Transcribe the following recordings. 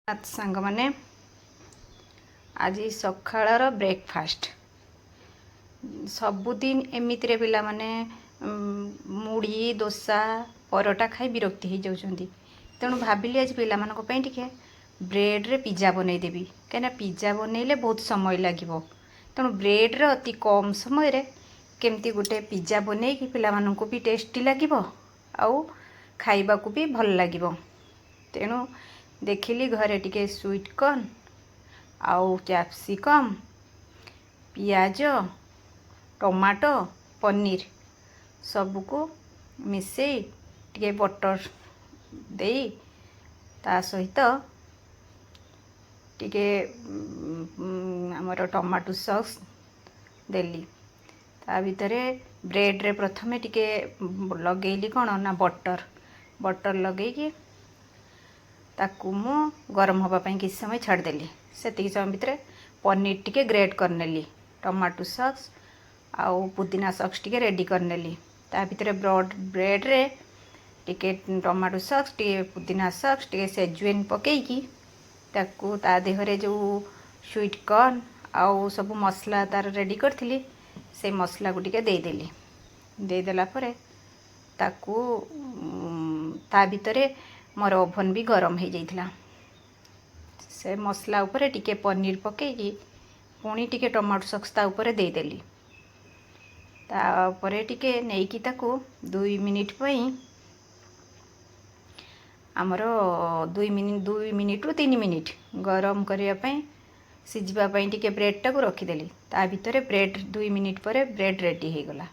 सांग माने आज सकाळर ब्रेकफास्ट सबुदिन एमितिरे पिला माने मुढ़ी डोसा परोटा खाई विरक्ति हो जाउछंती। तेणु भाविली आज पिला मानक पई टिके ब्रेड रे पिज्जा बनई देबी कहीं पिज्जा बनइले बहुत समय लागिवो। तेणु ब्रेड रे अति कम समय रे केमती गोटे पिज्जा बनई कि पिला मानक भी टेस्टी लागिवो आउ खाइबा को भी भल लागिवो। तेणु देखिली घरे टिके स्वीट कॉर्न आउ कैप्सिकम पियाज टमाटो पनीर सबको मिसई टिके बटर दे ता सहित टिके हमर टमाटो सॉस देली ता भितरे ब्रेड रे प्रथमे टिके लगेली कौन ना बटर लगेगी ताकू मु गरम हवा पाई किसी समय छाड़देली। से समय भितर पनीर टिके ग्रेट करनेली टमाटो सॉस आउ पुदीना सॉस टिके रेडी करनेली ता भितर ब्रेड रे टिके टमाटो सॉस टिके पुदीना सॉस टिके सेजवेन पकेकी ताकू ता देहरे जो स्वीट कॉर्न आउ सब मसला तार रेडी करथिली से मसला को टिके देदेली देदेला परे ताकू ता भितरे मोर ओभन भी गरम हो जाइथिला। से मसला उपरे टिके पनीर पकेकी पुणी टिके टमाटो सॉस ता उपरे देदेली ता उपरे टिके नेकी ताकू 2 मिनिट पई आमर 2 मिनिट रु 3 मिनिट गरम करिया पई सिझिबा पई टिके ब्रेड टाकू रखीदेली ता भितरे ब्रेड 2 मिनिट परे ब्रेड रेडी हो गला।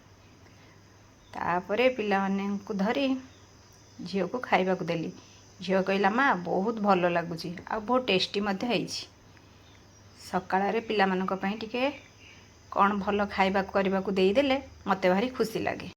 तापरे पिला माने को धरी झियो को खाइबा को देली। झियो कहला माँ बहुत भल लगुच आ बहुत टेस्टी मध्य होइछि। सकाळ पिला मानक पई टिके कौन भल खाइबा करबा को देई देले मते भारी खुशी लगे।